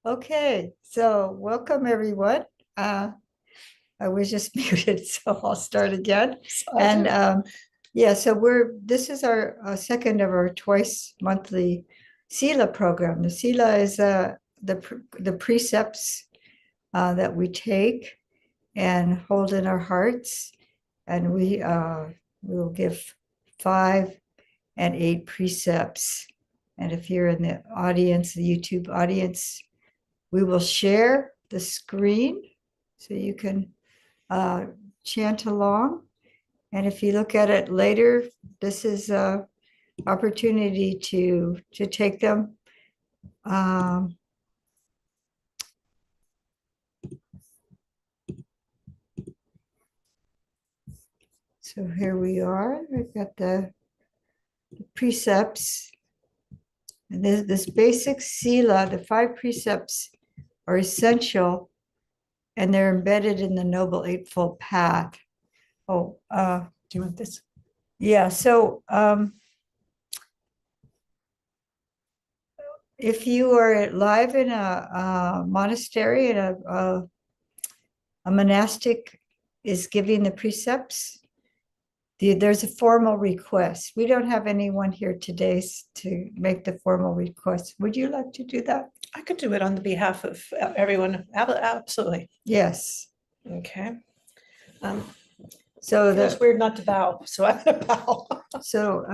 Okay, so welcome everyone. I was just muted, so I'll start again. And yeah, so this is our second of our twice monthly Sila program. The Sila is the precepts that we take and hold in our hearts, and we will give 5 and 8 precepts. And if you're in the audience, the YouTube audience, we will share the screen so you can chant along. And if you look at it later, this is an opportunity to take them. So here we are. We've got the precepts. And this basic Sila, the 5 precepts are essential, and they're embedded in the Noble Eightfold Path. Oh, do you want this? Yeah, so if you are live in a monastery and a monastic is giving the precepts, there's a formal request. We don't have anyone here today to make the formal request. Would you like to do that? I could do it on the behalf of everyone. Absolutely. Yes. Okay. So It's weird not to bow, so I'm gonna bow. So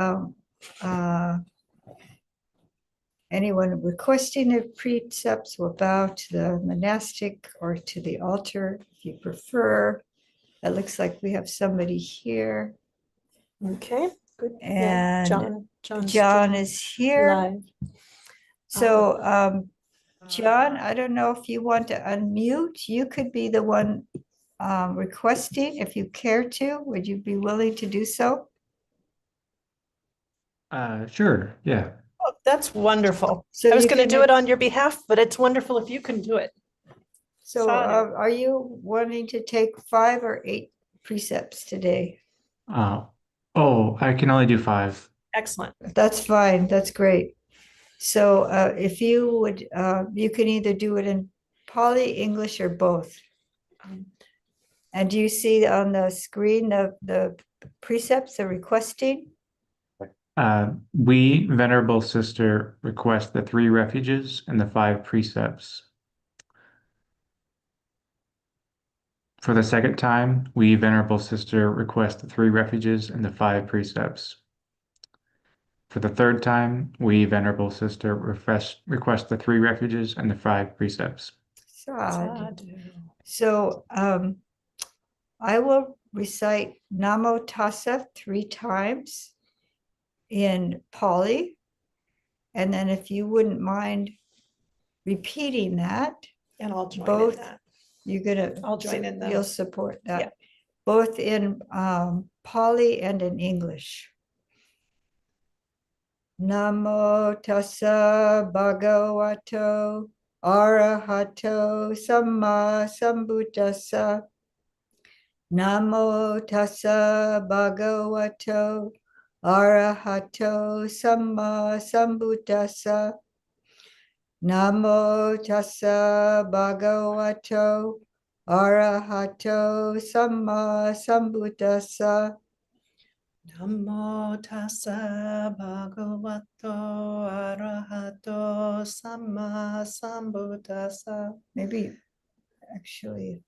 anyone requesting the precepts will bow to the monastic or to the altar if you prefer. It looks like we have somebody here. Okay, good. And yeah, John is here. Live. So John, I don't know if you want to unmute. You could be the one requesting if you care to. Would you be willing to do so? Sure, yeah. Oh, that's wonderful. So I was you going to can- do it on your behalf, but it's wonderful if you can do it. So are you wanting to take 5 or 8 precepts today? Oh, I can only do 5. Excellent. That's fine. That's great. So if you would, you can either do it in Pali, English, or both. And do you see on the screen the precepts, the requesting? We, Venerable Sister, request the 3 refuges and the 5 precepts. For the second time, we, Venerable Sister, request the 3 refuges and the 5 precepts. For the third time, we, Venerable Sister, request the 3 refuges and the 5 precepts. Sadhu. So I will recite Namo Tassa 3 times in Pali. And then if you wouldn't mind repeating that. And I'll join both, in that. I'll join in that. You'll support that. Yeah. Both in Pali and in English. Namo tassa bhagavato arahato samma sambuddhassa. Namo tassa bhagavato arahato samma sambuddhassa. Namo tassa bhagavato arahato samma sambuddhassa. Namo tassa bhagavato arahato samma sambuddhassa. Maybe actually.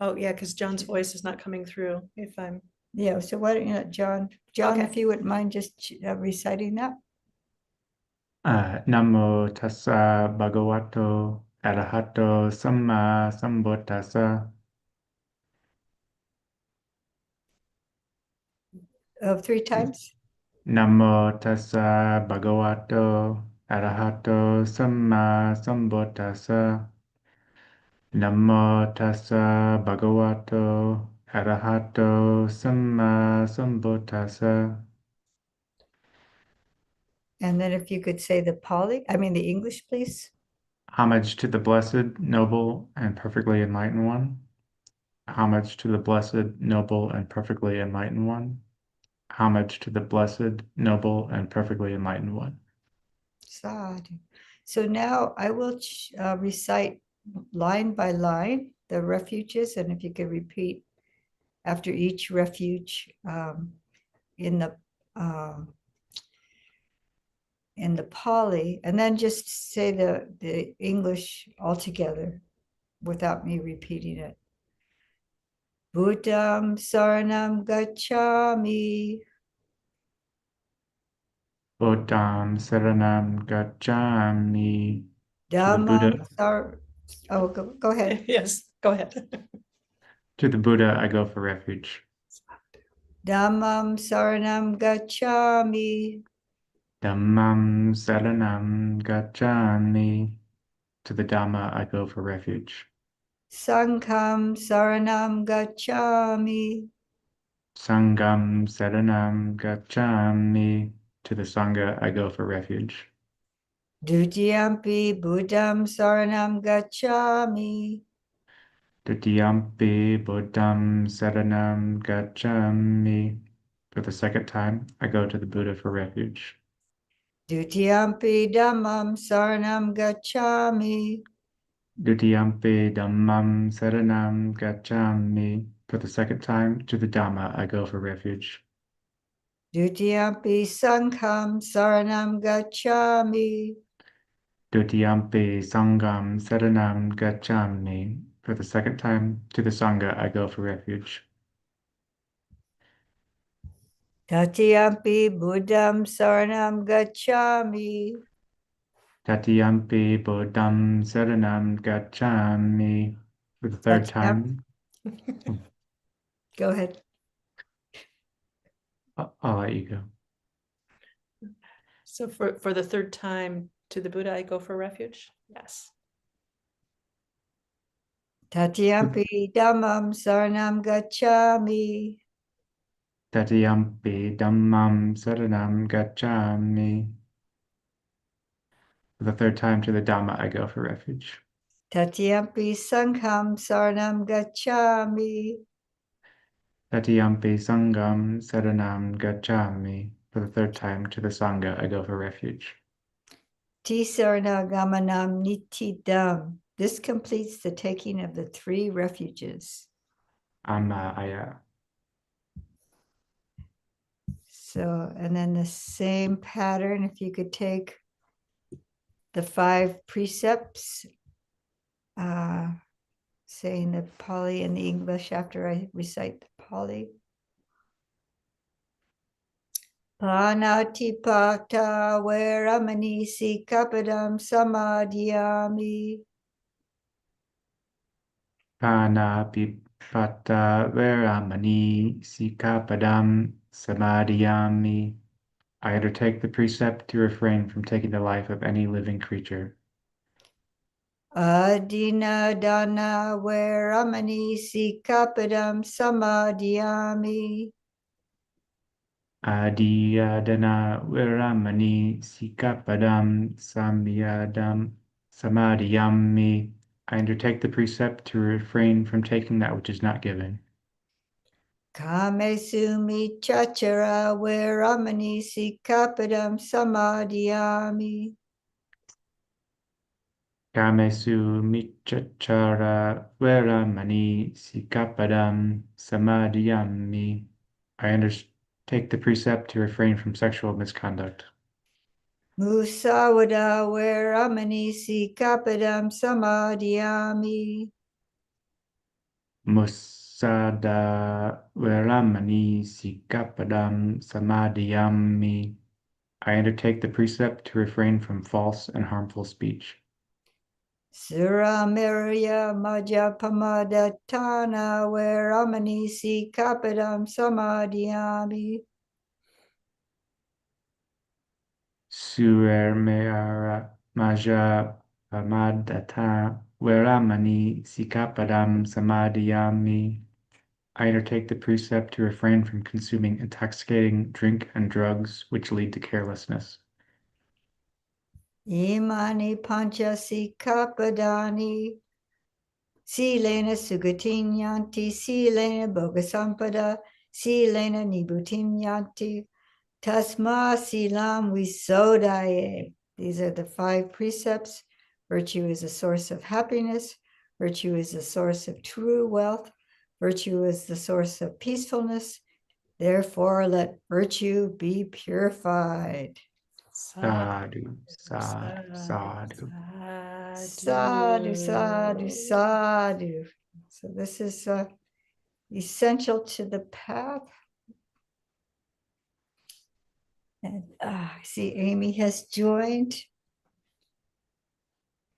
Oh, yeah, because John's voice is not coming through if I'm. Yeah, so why don't you let John, Okay. if you wouldn't mind just reciting that. Namo tassa bhagavato arahato samma sambuddhassa. 3 times. Namo tassa bhagavato arahato samma sambuddhassa. Namo tassa bhagavato arahato samma sambuddhassa. And then if you could say the English, please. Homage to the Blessed, Noble, and Perfectly Enlightened One. Homage to the Blessed, Noble, and Perfectly Enlightened One. Homage to the Blessed, Noble, and Perfectly Enlightened One. Sadhu. So now I will recite line by line the refuges, and if you could repeat after each refuge in the Pali, and then just say the English altogether without me repeating it. Buddham saranam gacchami. Buddham saranam gacchami. To the Dhammam Buddha, oh, go ahead. Yes, go ahead. to the Buddha, I go for refuge. Dhammam saranam gacchami. Dhammam saranam gacchami. To the Dhamma, I go for refuge. Sangham saranam gacchami. Sangham saranam gacchami. To the Sangha, I go for refuge. Dutiyampi buddham saranam gacchami. Titiyampi buddham saranam gacchami. For the second time, I go to the Buddha for refuge. Dutiyampi dhammam saranam gacchami. Dutiyampi dhammam saranam gacchami. For the second time, to the Dhamma, I go for refuge. Dutiyampi sangham saranam gacchami. Dutiyampi sangham saranam gacchami. For the second time, to the Sangha, I go for refuge. Tatiyampi buddham saranam gacchami. Tatiyampi buddham saranam gacchami. For the third time, Go ahead. I'll let you go. So for the third time to the Buddha, I go for refuge. Yes. Tatiyampi dhammam saranam gacchami. Tatiyampi dhammam saranam gacchami. For the third time to the Dhamma, I go for refuge. Tatiyampi sangham saranam gacchami. Tatiyampi sangham saranam gacchami. For the third time to the Sangha, I go for refuge. Tisarna gamanam nitidam. This completes the taking of the 3 refuges. Ayya. So, and then the same pattern, if you could take the 5 precepts, saying the Pali and the English after I recite the Pali. Panatipata veramani sikapadam samadhyami. Panapipata veramani sikapadam samadhiyami. I undertake the precept to refrain from taking the life of any living creature. Adina dana veramani sikapadam samadhyami. Adiyadana viramani sikapadam samadhiyami. I undertake the precept to refrain from taking that which is not given. Kame sumi chachara veramani sikapadam samadhyami. Kamesu michachara veramani sikapadam samadhiyami. I undertake the precept to refrain from sexual misconduct. Musawada veramani sikapadam samadhyami. Musada veramani sikapadam samadhiyami. I undertake the precept to refrain from false and harmful speech. Suramirya majapamadatana veramani sikapadam samadhyami. Suermera maja pamadata veramani sikapadam samadhiyami. I undertake the precept to refrain from consuming intoxicating drink and drugs which lead to carelessness. Imani pancha sikapadani. Silena sugatin yanti, silena bogasampada, silena nibutin yanti. Tasma silam visodaye. These are the 5 precepts. Virtue is a source of happiness. Virtue is a source of true wealth. Virtue is the source of peacefulness. Therefore, let virtue be purified. Sadhu, sadhu, sadhu. Sadhu, sadhu, sadhu. So this is essential to the path. And I see Amy has joined. Do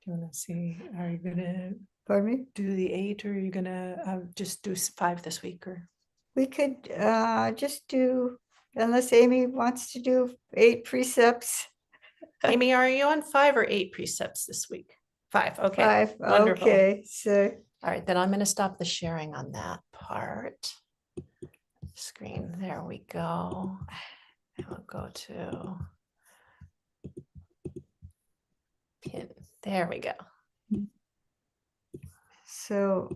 you want to see, are you gonna Pardon me? do the 8 or are you gonna just do 5 this week or? We could just do, unless Amy wants to do 8 precepts. Amy, are you on 5 or 8 precepts this week? 5, okay. 5, Wonderful. okay. So All right, then I'm gonna stop the sharing on that part. Screen, there we go. And we'll go to pin, there we go. So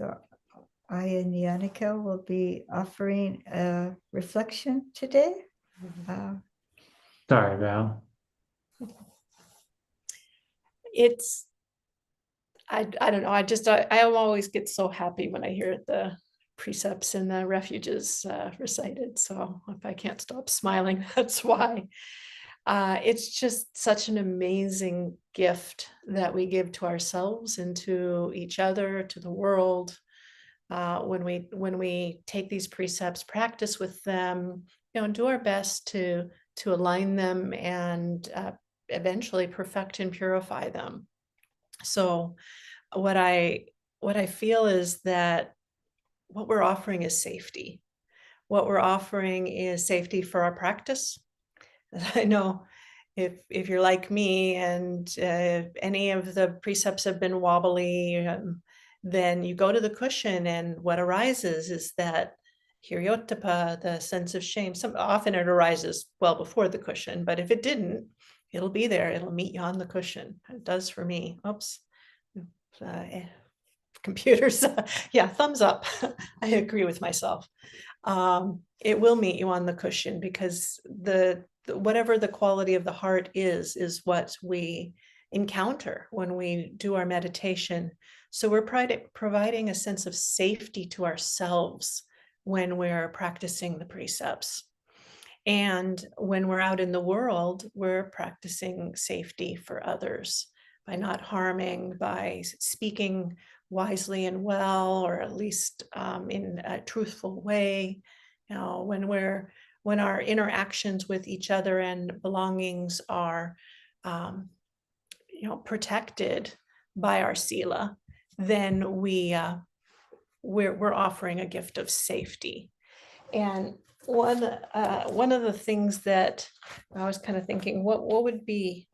Ayya and Yannicka will be offering a reflection today. Sorry, Val. It's, I don't know, I always get so happy when I hear the precepts and the refuges recited. So if I can't stop smiling, that's why. It's just such an amazing gift that we give to ourselves and to each other, to the world. When we take these precepts, practice with them, and do our best to align them and eventually perfect and purify them. So what I feel is that what we're offering is safety. What we're offering is safety for our practice. I know if you're like me and any of the precepts have been wobbly, then you go to the cushion and what arises is that hiriyottapa, the sense of shame. Often it arises well before the cushion, but if it didn't, it'll be there. It'll meet you on the cushion. It does for me. Oops. Computers. Yeah, thumbs up. I agree with myself. It will meet you on the cushion because whatever the quality of the heart is what we encounter when we do our meditation. So we're providing a sense of safety to ourselves when we're practicing the precepts. And when we're out in the world, we're practicing safety for others by not harming, by speaking wisely and well, or at least in a truthful way. You know, when our interactions with each other and belongings are, protected by our Sila, then we're offering a gift of safety. And one of the things that I was kind of thinking, what would be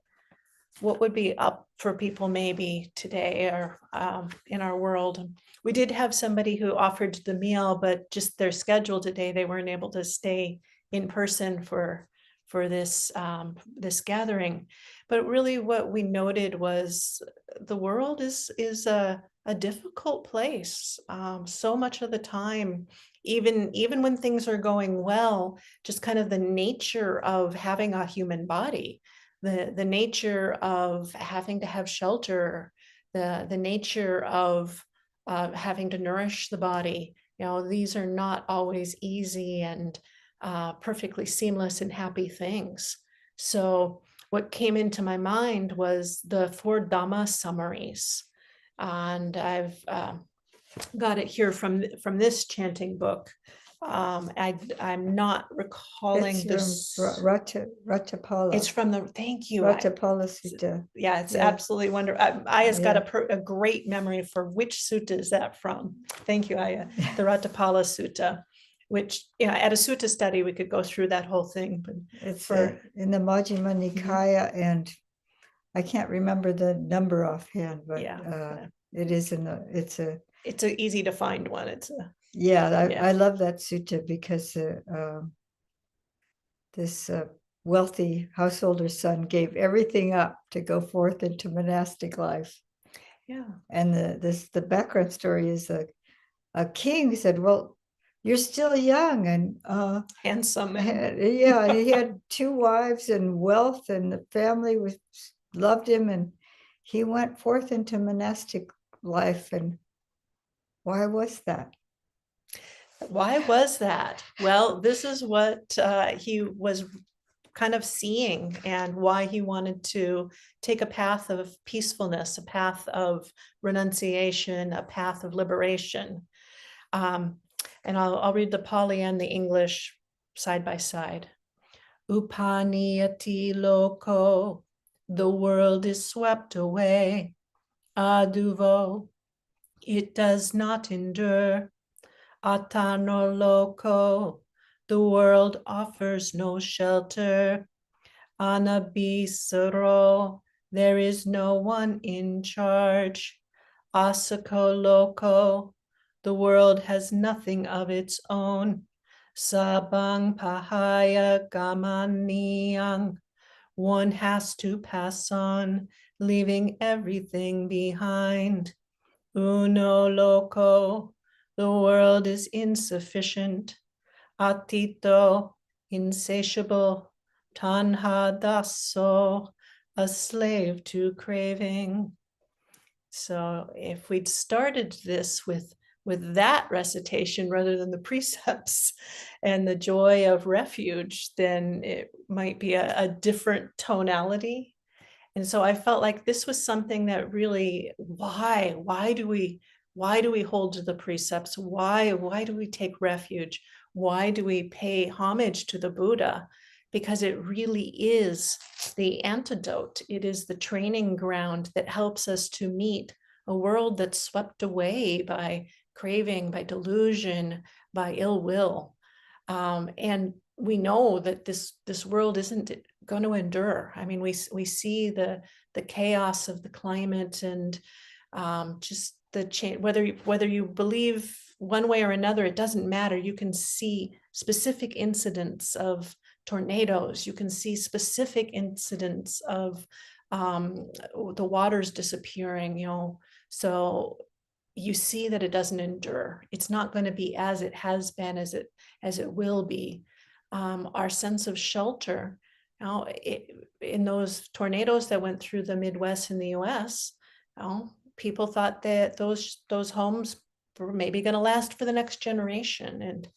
up for people maybe today or in our world. We did have somebody who offered the meal, but just their schedule today, they weren't able to stay in person for this this gathering. But really what we noted was the world is a difficult place. So much of the time, even when things are going well, just kind of the nature of having a human body, the nature of having to have shelter, the nature of having to nourish the body, these are not always easy and perfectly seamless and happy things. So what came into my mind was the 4 Dhamma summaries. And I've got it here from this chanting book. I'm not recalling it's this. Ratapala. It's from the, thank you. Ratapala Sutta. Yeah, it's Yeah. absolutely wonderful. Ayya's got a great memory for which sutta is that from. Thank you, Ayya. The Ratapala Sutta, which, at a sutta study, we could go through that whole thing. But it's in the Majjhima Nikaya, and I can't remember the number offhand, but it is it's an easy to find one. I love that sutta because this wealthy householder's son gave everything up to go forth into monastic life. Yeah. And the background story is a king said, well, you're still young and Handsome. And yeah, he had 2 wives and wealth, and the family loved him, and he went forth into monastic life. And why was that? why was that? Well, this is what he was kind of seeing, and why he wanted to take a path of peacefulness, a path of renunciation, a path of liberation. And I'll read the Pali and the English side by side. Upaniyati loko, the world is swept away. Aduvo, it does not endure. Atano loko, the world offers no shelter. Anabisaro, there is no one in charge. Asako loko, the world has nothing of its own. Sabang pahaya gamaniyang, one has to pass on, leaving everything behind. Uno loco, the world is insufficient. Atito, insatiable. Tanha daso, a slave to craving. So if we'd started this with that recitation rather than the precepts and the joy of refuge, then it might be a different tonality. And so I felt like this was something that really, why do we hold to the precepts? Why do we take refuge? Why do we pay homage to the Buddha? Because it really is the antidote. It is the training ground that helps us to meet a world that's swept away by craving, by delusion, by ill will. And we know that this world isn't going to endure. I mean, we see the chaos of the climate, and just the change. Whether you believe one way or another, it doesn't matter. You can see specific incidents of tornadoes. You can see specific incidents of the waters disappearing. So you see that it doesn't endure. It's not going to be as it has been, as it will be. Our sense of shelter, in those tornadoes that went through the Midwest in the U.S., people thought that those homes were maybe going to last for the next generation, and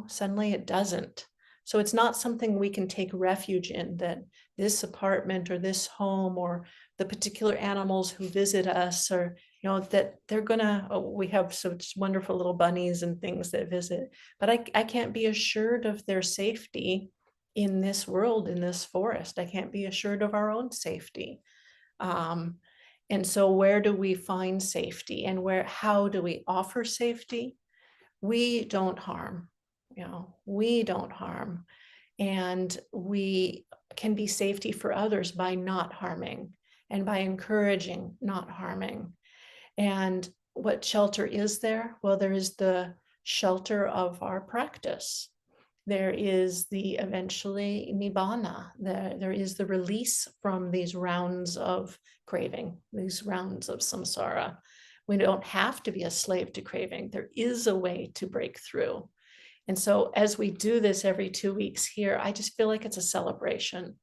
suddenly it doesn't. So it's not something we can take refuge in, that this apartment or this home or the particular animals who visit us, or that they're gonna, we have such wonderful little bunnies and things that visit, but I can't be assured of their safety in this world, in this forest. I can't be assured of our own safety. And so where do we find safety, and how do we offer safety? We don't harm, we don't harm. And we can be safety for others by not harming, and by encouraging not harming. And what shelter is there? Well, there is the shelter of our practice. There is the eventually nibbana. There is the release from these rounds of craving, these rounds of samsara. We don't have to be a slave to craving. There is a way to break through. And so as we do this every 2 weeks here, I just feel like it's a celebration.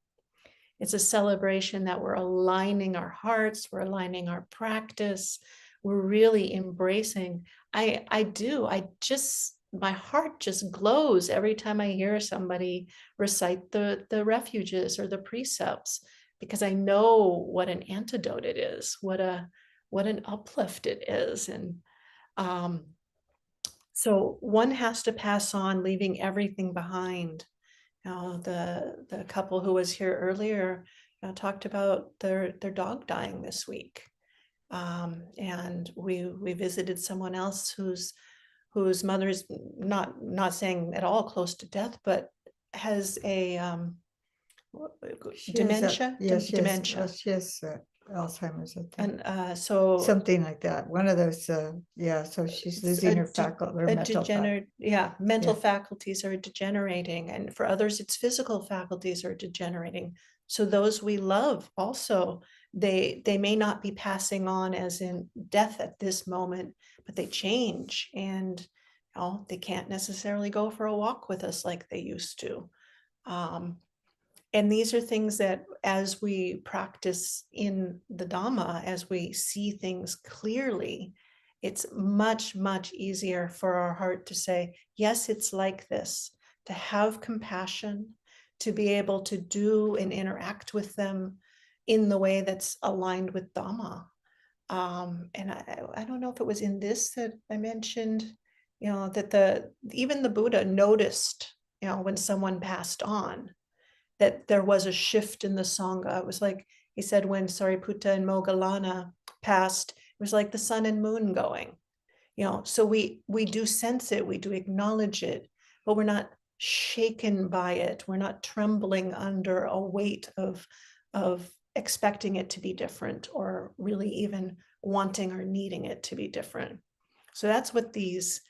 It's a celebration that we're aligning our hearts, we're aligning our practice, we're really embracing. My heart just glows every time I hear somebody recite the refuges or the precepts, because I know what an antidote it is, what an uplift it is. And so one has to pass on, leaving everything behind. The couple who was here earlier talked about their dog dying this week. And we visited someone else whose mother is not saying at all close to death, but has a dementia. Dementia. She has Alzheimer's, I think. And so something like that. One of those, so she's losing her mental mental faculties are degenerating, and for others, it's physical faculties are degenerating. So those we love also They may not be passing on as in death at this moment, but they change, and they can't necessarily go for a walk with us like they used to. And these are things that, as we practice in the Dhamma, as we see things clearly, it's much, much easier for our heart to say, yes, it's like this, to have compassion, to be able to do and interact with them in the way that's aligned with Dhamma. And I don't know if it was in this that I mentioned, that even the Buddha noticed, when someone passed on, that there was a shift in the Sangha. It was like, he said, when Sariputta and Moggallana passed, it was like the sun and moon going, so we do sense it, we do acknowledge it, but we're not shaken by it. We're not trembling under a weight of expecting it to be different, or really even wanting or needing it to be different. So that's what this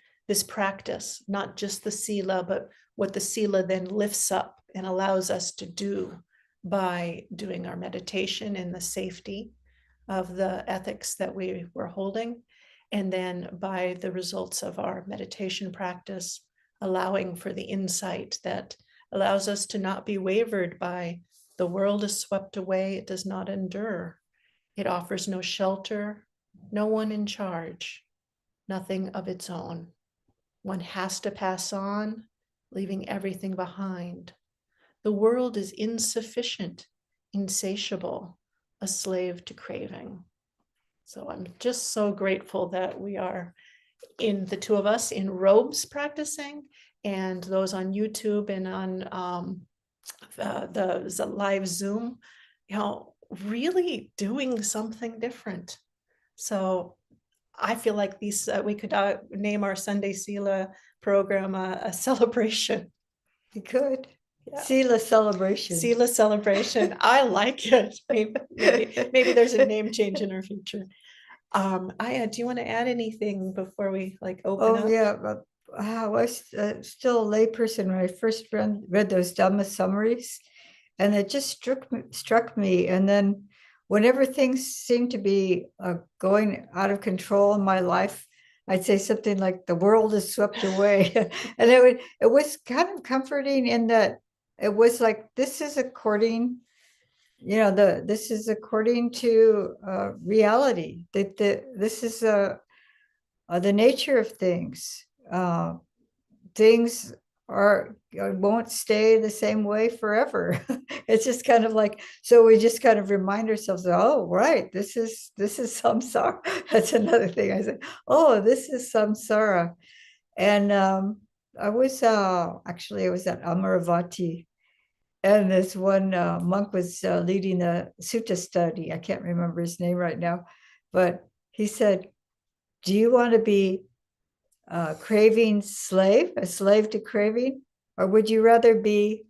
practice, not just the Sila, but what the Sila then lifts up and allows us to do by doing our meditation in the safety of the ethics that we were holding, and then by the results of our meditation practice, allowing for the insight that allows us to not be wavered by the world is swept away, it does not endure, it offers no shelter, no one in charge, nothing of its own. One has to pass on, leaving everything behind. The world is insufficient, insatiable, a slave to craving. So I'm just so grateful that we are, in the two of us, in robes practicing, and those on YouTube and on the live Zoom, really doing something different. So I feel like we could name our Sunday Sila program a celebration. We could. Yeah. Sila celebration. Sila celebration. I like it. Maybe there's a name change in our future. Ayya, do you want to add anything before we open up? Yeah, I was still a layperson when I first read those Dhamma summaries, and it just struck me. And then whenever things seemed to be going out of control in my life, I'd say something like, the world is swept away. And it was kind of comforting in that it was like, this is according, this is according to reality, that this is the nature of things. Things won't stay the same way forever. It's just kind of like, so we just kind of remind ourselves, oh, right, this is samsara. That's another thing I said, oh, this is samsara. And I was at Amaravati, and this one monk was leading a sutta study. I can't remember his name right now, but he said, do you want to be craving slave, a slave to craving, or would you rather be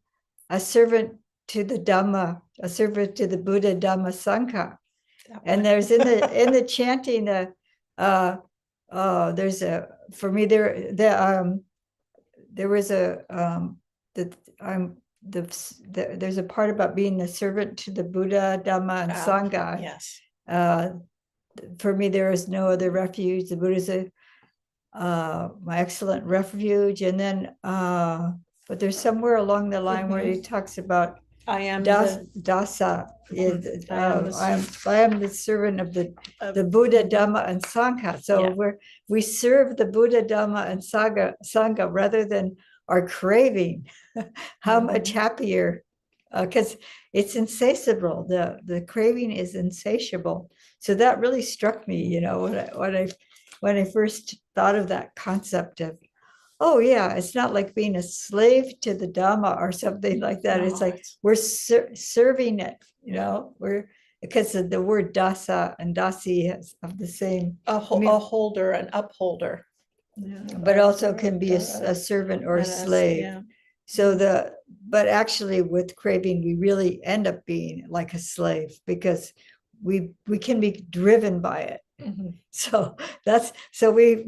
a servant to the Dhamma, a servant to the Buddha, Dhamma, Sangha? And there's in the chanting, there's a, for me there was there's a part about being a servant to the Buddha, Dhamma, and Sangha. Yes. For me, there is no other refuge. The Buddha is my excellent refuge. And then, but there's somewhere along the line where he talks about I am dasa. I am the servant of the Buddha, Dhamma, and Sangha. So we serve the Buddha, Dhamma, and Sangha rather than our craving. How much happier, because it's insatiable. The craving is insatiable. So that really struck me, when I first thought of that concept of, oh yeah, it's not like being a slave to the Dhamma or something like that. No. It's like we're serving it, we're, because of the word dasa and dasi have the same. A holder, an upholder. Yeah, but also can be a servant or a slave. Yeah. So but actually with craving, we really end up being like a slave, because we can be driven by it. Mm-hmm. So we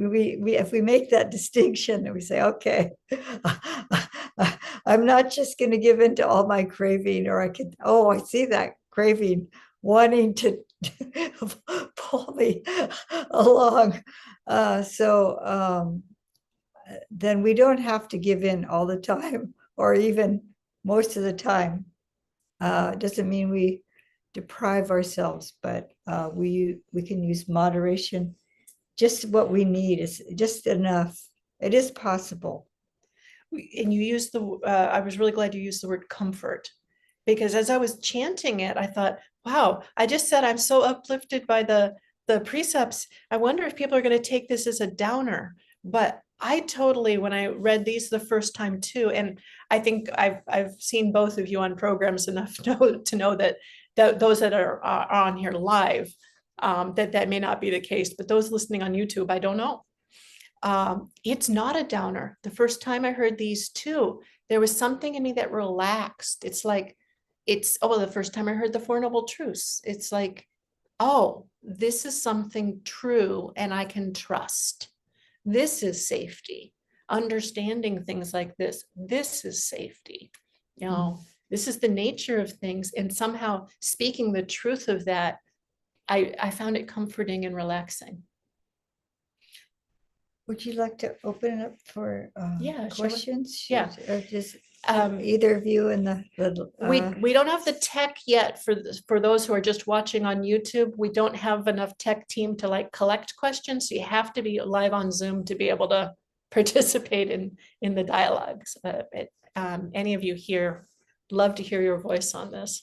if we make that distinction and we say, okay, I'm not just going to give in to all my craving, or I see that craving. wanting to pull me along. Then we don't have to give in all the time, or even most of the time. Doesn't mean we deprive ourselves, but we can use moderation. Just what we need is just enough. It is possible. And you used I was really glad you used the word comfort, because as I was chanting it, I thought, wow, I just said I'm so uplifted by the precepts. I wonder if people are going to take this as a downer. But I totally, when I read these the first time too, and I think I've seen both of you on programs enough to know that those that are on here live, that may not be the case, but those listening on YouTube, I don't know. It's not a downer. The first time I heard these two, there was something in me that relaxed. It's like, the first time I heard the Four Noble Truths, it's like, oh, this is something true and I can trust. This is safety. Understanding things like this is safety. You know, this is the nature of things. And somehow speaking the truth of that, I found it comforting and relaxing. Would you like to open it up for Yeah, questions? Yeah. Or just either of you in the we don't have the tech yet for those who are just watching on YouTube. We don't have enough tech team to like collect questions. So you have to be live on Zoom to be able to participate in the dialogues. Any of you here, love to hear your voice on this.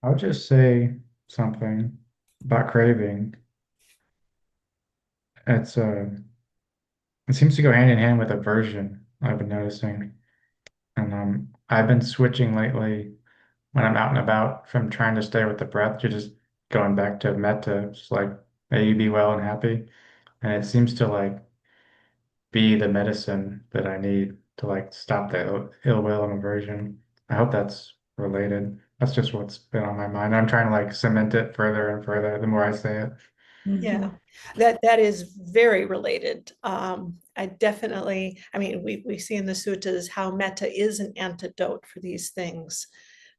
I'll just say something about craving. It's it seems to go hand in hand with aversion, I've been noticing. And I've been switching lately when I'm out and about from trying to stay with the breath to just going back to metta, just like may you be well and happy. And it seems to like be the medicine that I need to like stop the ill will and aversion. I hope that's related. That's just what's been on my mind. I'm trying to like cement it further and further the more I say it. Yeah, that is very related. I definitely, I mean, we see in the suttas how metta is an antidote for these things.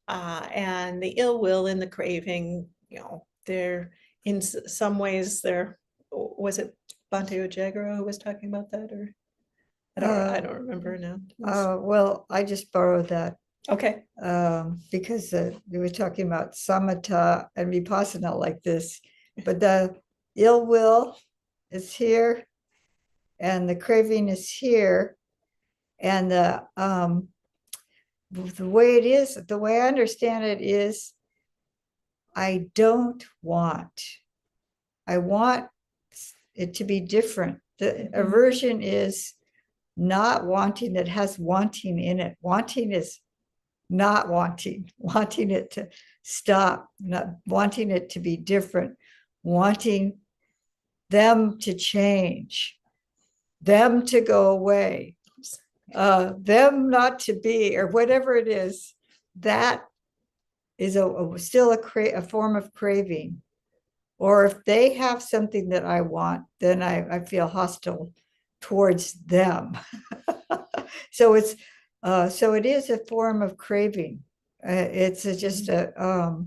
And the ill will and the craving, you know, they're in some ways was it Bhante Ujjayi who was talking about that, or I don't remember now. well, I just borrowed that Okay. because we were talking about samatha and vipassana like this, but the ill will is here and the craving is here, and the way it is, the way I understand it is, I don't want. I want it to be different. The aversion is not wanting, that has wanting in it. Wanting is not wanting, wanting it to stop, not wanting it to be different, wanting them to change, them to go away, them not to be, or whatever it is. That is still a form of craving. Or if they have something that I want, then I feel hostile towards them. So it is a form of craving. It's just a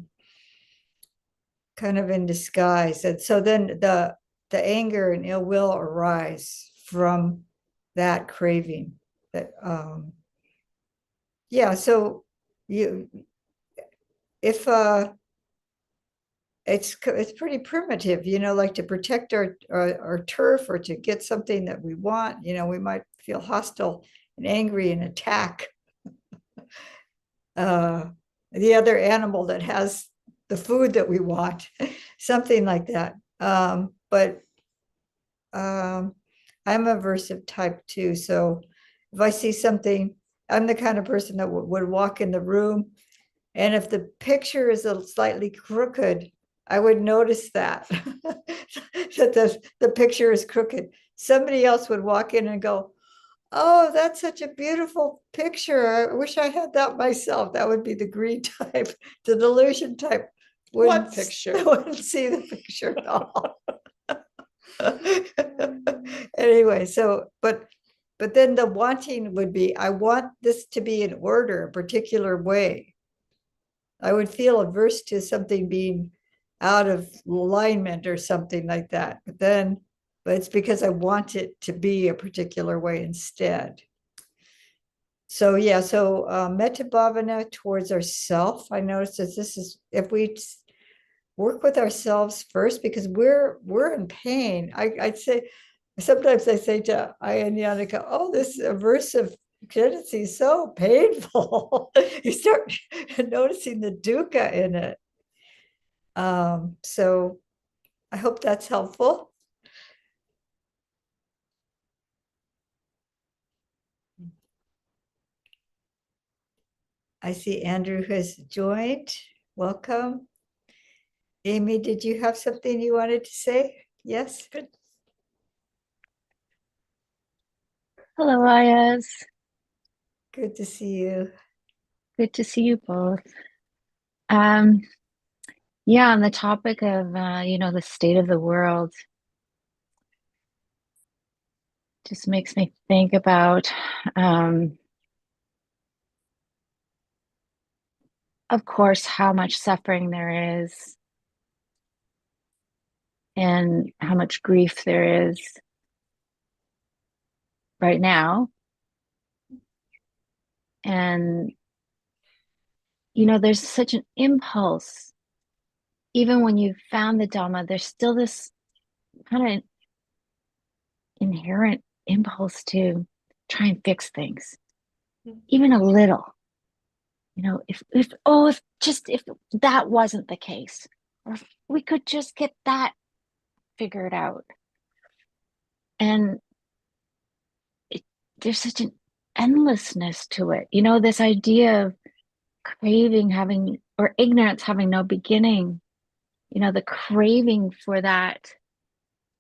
kind of in disguise. And so then the anger and ill will arise from that craving. That yeah. So if it's pretty primitive, you know, like to protect our turf or to get something that we want, you know, we might feel hostile and angry and attack the other animal that has the food that we want, something like that. But I'm aversive type too. So if I see something, I'm the kind of person that would walk in the room, and if the picture is slightly crooked, I would notice that that the picture is crooked. Somebody else would walk in and go, "Oh, that's such a beautiful picture. I wish I had that myself." That would be the greed type. The delusion type What picture? wouldn't see the picture at all. Anyway, but then the wanting would be, I want this to be in order, a particular way. I would feel averse to something being out of alignment or something like that. But it's because I want it to be a particular way instead. So yeah, so metta bhavana towards ourself. I noticed that this is, if we work with ourselves first, because we're in pain. I'd say sometimes I say to Ayya and Yannicka, oh, this aversive tendency is so painful. You start noticing the dukkha in it. So I hope that's helpful. I see Andrew has joined. Welcome. Amy, did you have something you wanted to say? Yes. Good. Hello, Ayas. Good to see you. Good to see you both. Yeah, on the topic of the state of the world, just makes me think about, of course, how much suffering there is and how much grief there is right now. And, there's such an impulse. Even when you've found the Dhamma, there's still this kind of inherent impulse to try and fix things, even a little. If that wasn't the case, or if we could just get that figured out. And there's such an endlessness to it. This idea of craving having, or ignorance having no beginning, the craving for that.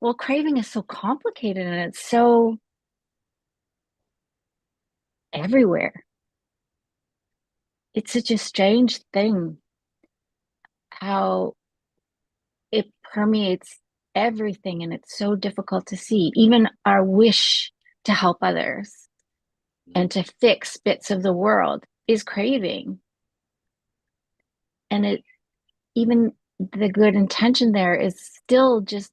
Well, craving is so complicated and it's so everywhere. It's such a strange thing how it permeates everything, and it's so difficult to see. Even our wish to help others and to fix bits of the world is craving. And even the good intention there is still just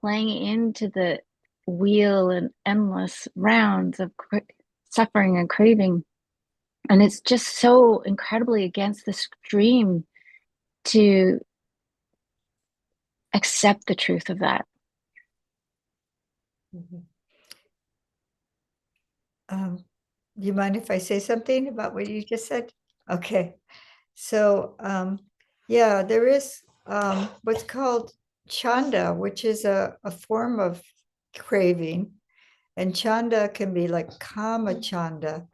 playing into the wheel and endless rounds of suffering and craving. And it's just so incredibly against the stream to accept the truth of that. Do you mind if I say something about what you just said? Okay. So yeah, there is what's called chanda, which is a form of craving. And chanda can be like kama chanda.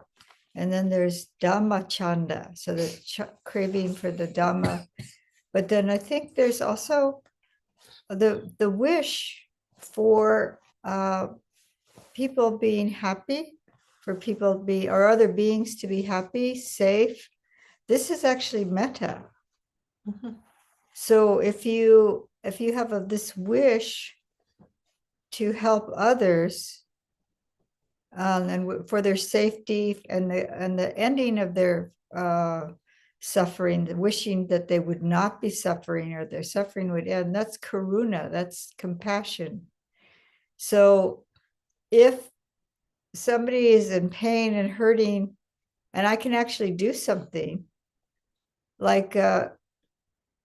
And then there's Dhamma chanda. So the craving for the Dhamma. But then I think there's also the wish for people being happy, for people or other beings to be happy, safe. This is actually metta. So if you have this wish to help others, and for their safety and the ending of their suffering, the wishing that they would not be suffering or their suffering would end, that's karuna, that's compassion. So if somebody is in pain and hurting, and I can actually do something, like the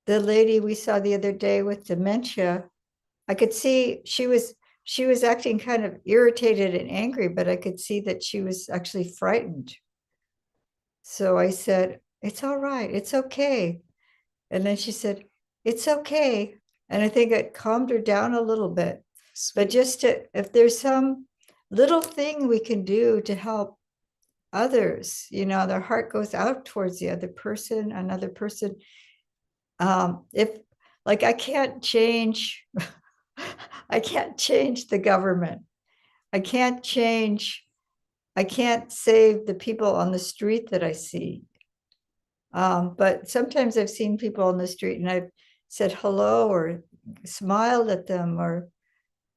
lady we saw the other day with dementia, I could see she was acting kind of irritated and angry, but I could see that she was actually frightened. So I said, it's all right, it's okay. And then she said, it's okay. And I think it calmed her down a little bit. But just if there's some little thing we can do to help others, their heart goes out towards the other person, another person. If like I can't change the government. I can't save the people on the street that I see. But sometimes I've seen people on the street and I've said hello or smiled at them or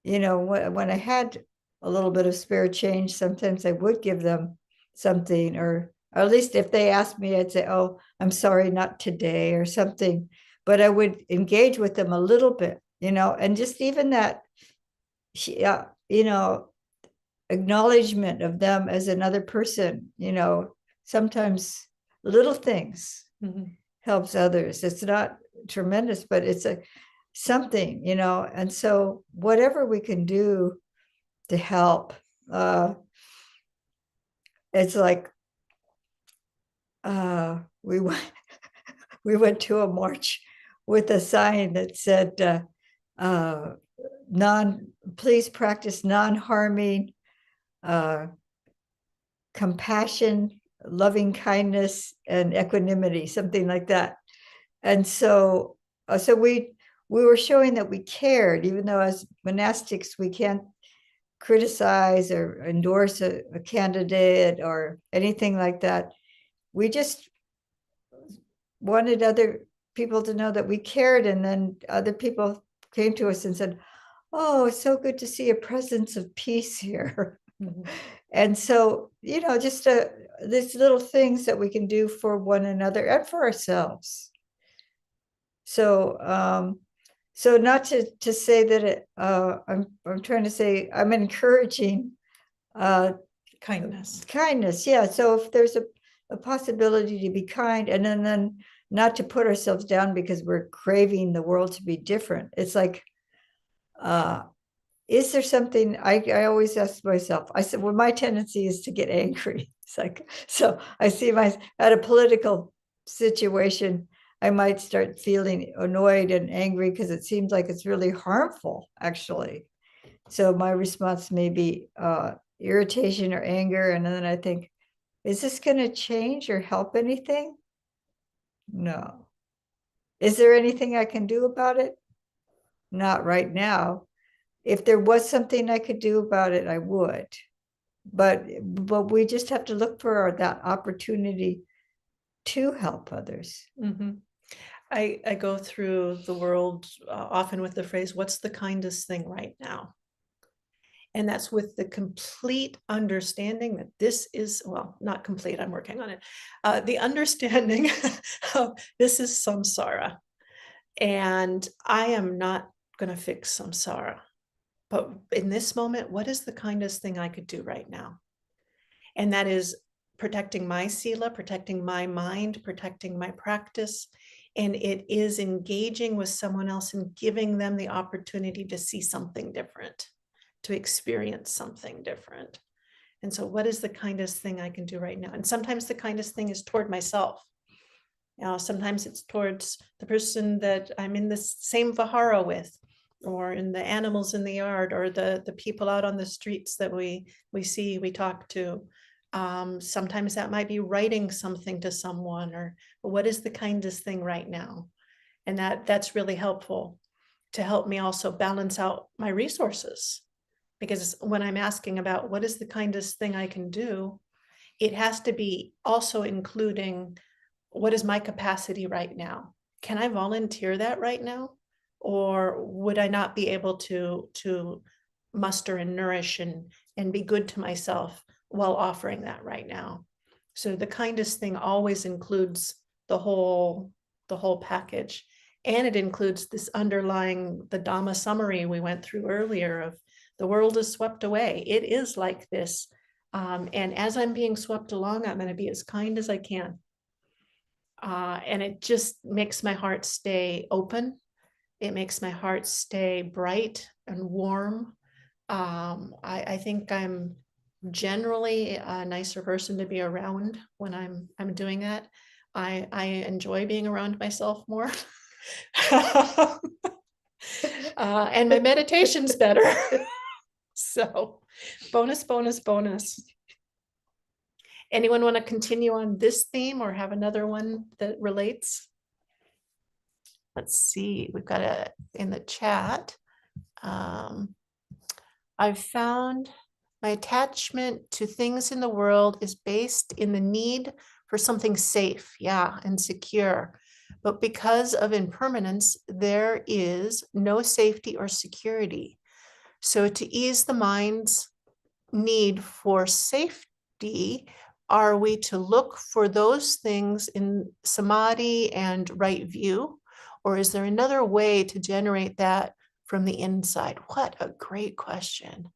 when I had a little bit of spare change, sometimes I would give them something, or at least if they asked me, I'd say, oh, I'm sorry, not today, or something. But I would engage with them a little bit, and just even that, acknowledgement of them as another person, sometimes little things helps others. It's not tremendous, but it's something, and so whatever we can do to help, it's like we went we went to a march with a sign that said please practice non-harming, compassion, loving kindness, and equanimity, something like that. And so we were showing that we cared, even though as monastics we can't criticize or endorse a candidate or anything like that. We just wanted other people to know that we cared, and then other people came to us and said, oh, it's so good to see a presence of peace here. And so, just these little things that we can do for one another and for ourselves. So not to say that I'm trying to say I'm encouraging kindness. Yeah. So if there's a possibility to be kind, and then not to put ourselves down because we're craving the world to be different. It's like, is there something I always ask myself? I said, well, my tendency is to get angry. It's like, so I see at a political situation, I might start feeling annoyed and angry because it seems like it's really harmful, actually. So my response may be irritation or anger. And then I think, is this going to change or help anything? No. Is there anything I can do about it? Not right now. If there was something I could do about it, I would. But we just have to look for that opportunity to help others. I go through the world often with the phrase, what's the kindest thing right now? And that's with the complete understanding that this is, well, not complete, I'm working on it. The understanding of this is samsara. And I am not going to fix samsara. But in this moment, what is the kindest thing I could do right now? And that is protecting my Sila, protecting my mind, protecting my practice. And it is engaging with someone else and giving them the opportunity to see something different, to experience something different. And so what is the kindest thing I can do right now? And sometimes the kindest thing is toward myself. Sometimes it's towards the person that I'm in the same vihara with, or in the animals in the yard, or the people out on the streets that we see, we talk to. Sometimes that might be writing something to someone, or what is the kindest thing right now? And that's really helpful to help me also balance out my resources. Because when I'm asking about what is the kindest thing I can do, it has to be also including what is my capacity right now? Can I volunteer that right now? Or would I not be able to muster and nourish and be good to myself while offering that right now? So the kindest thing always includes the whole package. And it includes this underlying, the Dhamma summary we went through earlier of the world is swept away. It is like this. And as I'm being swept along, I'm going to be as kind as I can. And it just makes my heart stay open. It makes my heart stay bright and warm. I think I'm generally a nicer person to be around when I'm doing that. I enjoy being around myself more. And my meditation's better. So bonus. Anyone want to continue on this theme or have another one that relates? Let's see, we've got it in the chat. I've found my attachment to things in the world is based in the need for something safe, and secure. But because of impermanence, there is no safety or security. So to ease the mind's need for safety, are we to look for those things in samadhi and right view? Or is there another way to generate that from the inside? What a great question.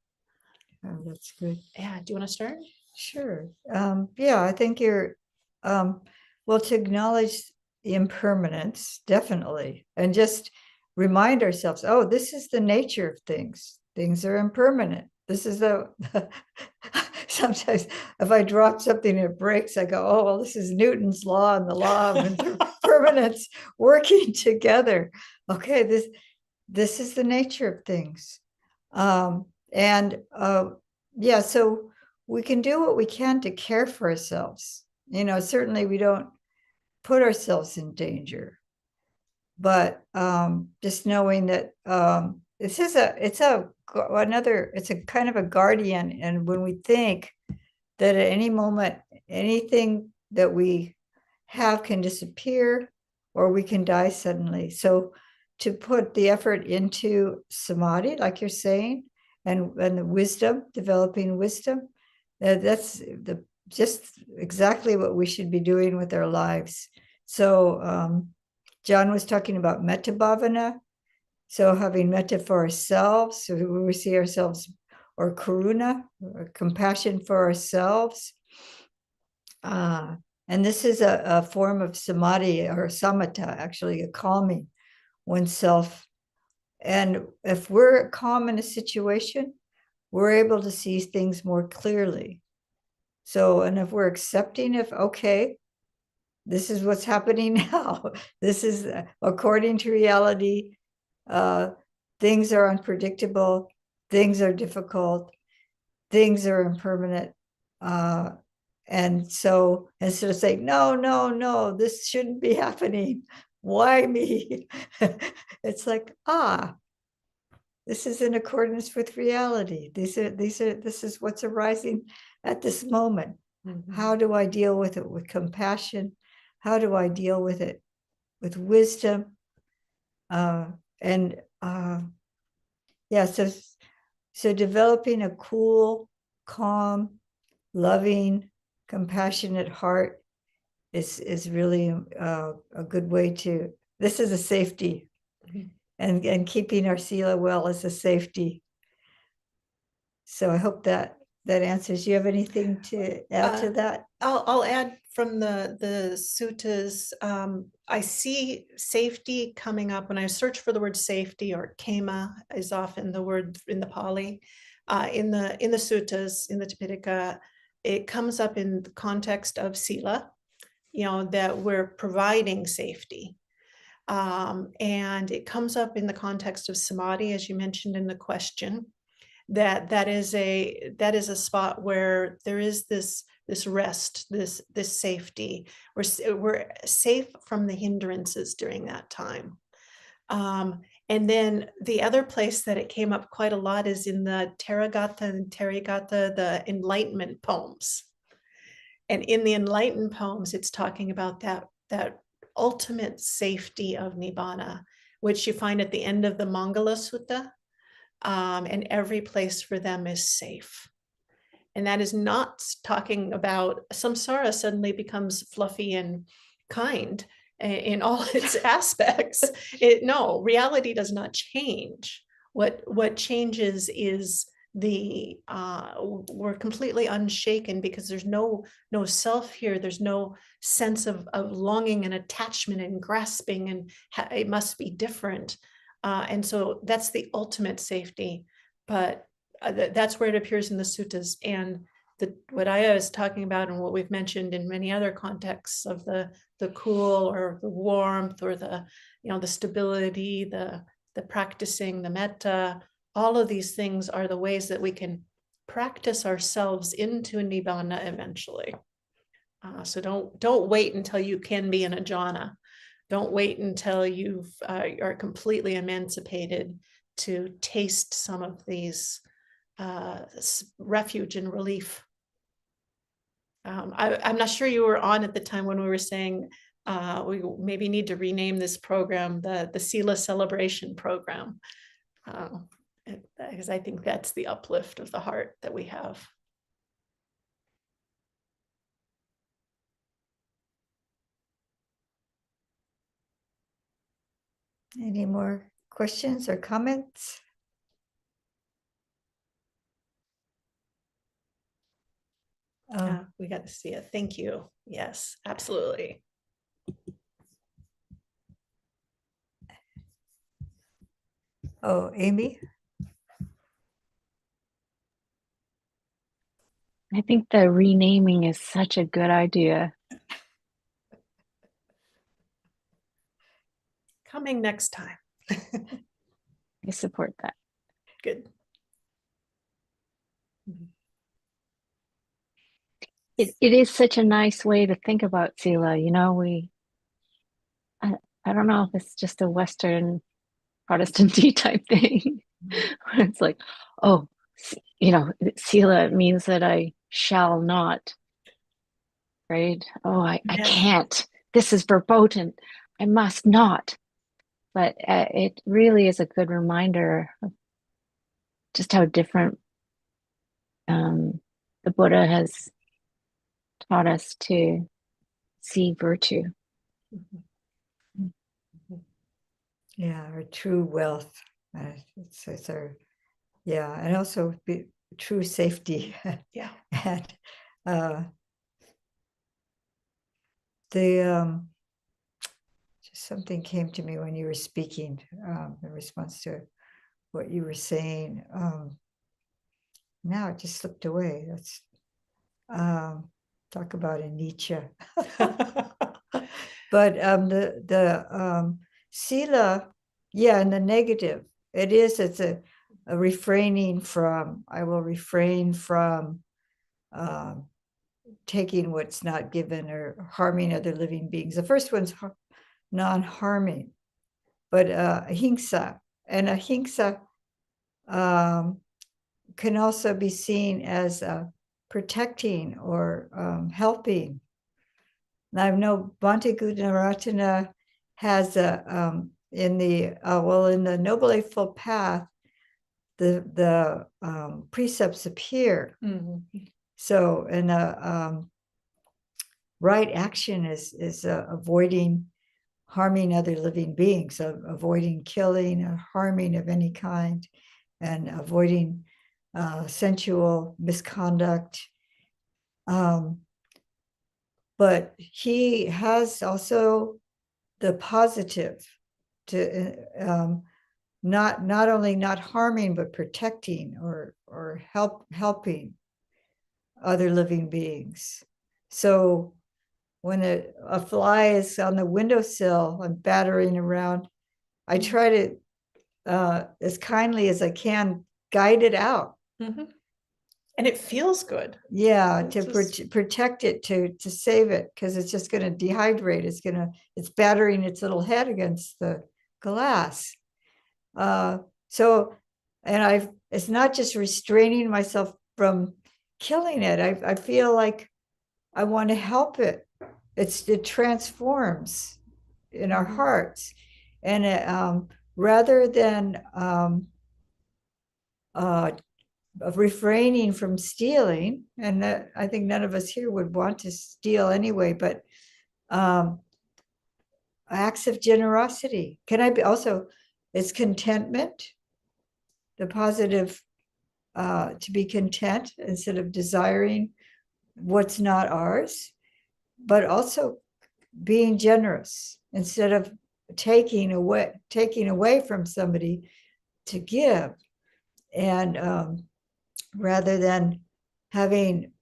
Oh, that's good. Yeah, do you want to start? Sure. Yeah, I think you're, well, to acknowledge the impermanence, definitely, and just remind ourselves, oh, this is the nature of things. Things are impermanent. This is the, sometimes if I drop something and it breaks, I go, oh, well, this is Newton's law and the law of impermanence working together. Okay, this is the nature of things. And yeah, so we can do what we can to care for ourselves. Certainly we don't put ourselves in danger, but just knowing that it's a kind of a guardian. And when we think that at any moment, anything that we have can disappear or we can die suddenly. So to put the effort into samadhi, like you're saying, and the wisdom, developing wisdom, that's just exactly what we should be doing with our lives. So John was talking about metta bhavana. So having metta for ourselves, so when we see ourselves, or karuna, or compassion for ourselves. And this is a form of samadhi, or samatha, actually, a calming oneself. And if we're calm in a situation, we're able to see things more clearly. So, and if we're accepting of, okay, this is what's happening now, this is according to reality, things are unpredictable, things are difficult, things are impermanent. And so instead of saying, no, this shouldn't be happening, why me? It's like, this is in accordance with reality. This is what's arising at this moment. Mm-hmm. How do I deal with it with compassion? How do I deal with it with wisdom? Yeah, so developing a cool, calm, loving, compassionate heart is really a good way to, this is a safety. Mhm. And keeping our Sila well is a safety. So I hope that answers. You have anything to add to that? I'll add from the suttas. I see safety coming up when I search for the word safety, or kema is often the word in the Pali. In the suttas, in the Tipitaka, it comes up in the context of Sila, that we're providing safety. And it comes up in the context of samadhi, as you mentioned in the question, that is a spot where there is this rest, this safety. We're safe from the hindrances during that time. And then the other place that it came up quite a lot is in the Therigatha and Therigatha, the Enlightenment poems. And in the Enlightened poems, it's talking about that ultimate safety of Nibbana, which you find at the end of the Mangala Sutta. And every place for them is safe. And that is not talking about samsara suddenly becomes fluffy and kind in all its aspects. No, reality does not change. What changes is we're completely unshaken because there's no self here. There's no sense of longing and attachment and grasping, and it must be different. And so that's the ultimate safety, but that's where it appears in the suttas. And what Ayya is talking about, and what we've mentioned in many other contexts of the cool, or the warmth, or the stability, the practicing, the metta, all of these things are the ways that we can practice ourselves into Nibbana eventually. So don't wait until you can be in a jhana. Don't wait until you are completely emancipated to taste some of these refuge and relief. I'm not sure you were on at the time when we were saying we maybe need to rename this program the Sila Celebration Program. Because I think that's the uplift of the heart that we have. Any more questions or comments? We got to see it. Thank you. Yes, absolutely. Oh, Amy? I think the renaming is such a good idea. Coming next time. I support that. Good. It is such a nice way to think about Sila. You know, I don't know if it's just a Western Protestant type thing. Where it's like, oh, you know, Sila means that I shall not, right? Oh, I Yeah. can't. This is verboten. I must not. But it really is a good reminder of just how different the Buddha has taught us to see virtue. Yeah, our true wealth. It's our, yeah, and also true safety. Yeah. And the just something came to me when you were speaking in response to what you were saying. Now it just slipped away. That's talk about a Nietzsche. But the Sila, yeah, in the negative, it's a refraining from, I will refrain from taking what's not given or harming other living beings. The first one's non-harming, but ahimsa, and ahimsa can also be seen as protecting or helping. Now, I know Bhante Gunaratana has in the Noble Eightfold Path, the precepts appear. Mm-hmm. So, and right action is avoiding harming other living beings, so avoiding killing or harming of any kind, and avoiding sensual misconduct. But he has also the positive to not only not harming but protecting or helping other living beings. So when a fly is on the windowsill and battering around, I try to as kindly as I can guide it out. Mm-hmm. And it feels good. Yeah, to protect it, to save it, because it's just going to dehydrate. It's battering its little head against the glass. So, and it's not just restraining myself from killing it. I feel like I want to help it. It transforms in our hearts, and rather than of refraining from stealing, and I think none of us here would want to steal anyway, but acts of generosity. Can I be also, it's contentment, the positive, to be content instead of desiring what's not ours, but also being generous instead of taking away from somebody to give. And rather than having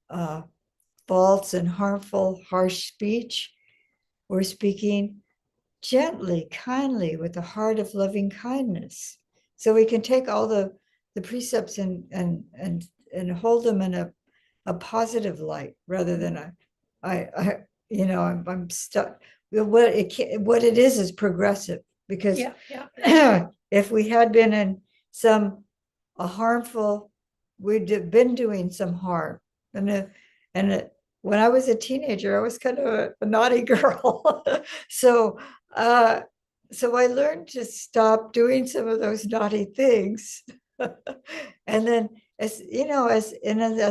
false and harmful, harsh speech, we're speaking gently, kindly, with a heart of loving kindness. So we can take all the precepts and hold them in a positive light rather than I'm stuck. What it is progressive, because if we had been in a harmful, we'd been doing some harm. And when I was a teenager, I was kind of a naughty girl. So I learned to stop doing some of those naughty things And then as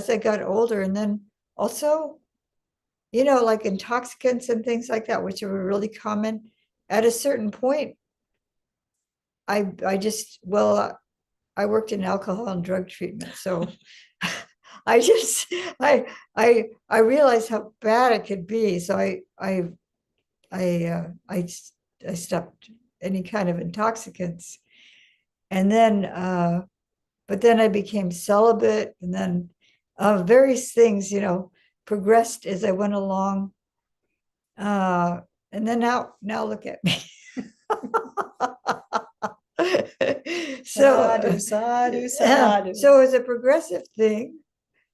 I got older, and then also, like intoxicants and things like that, which are really common, at a certain point, I just, well, I worked in alcohol and drug treatment, so I just, I realized how bad it could be. So I stopped any kind of intoxicants. And then, but then I became celibate, and then various things, progressed as I went along. And then now look at me. Sadhu, sadhu, sadhu. So it was a progressive thing.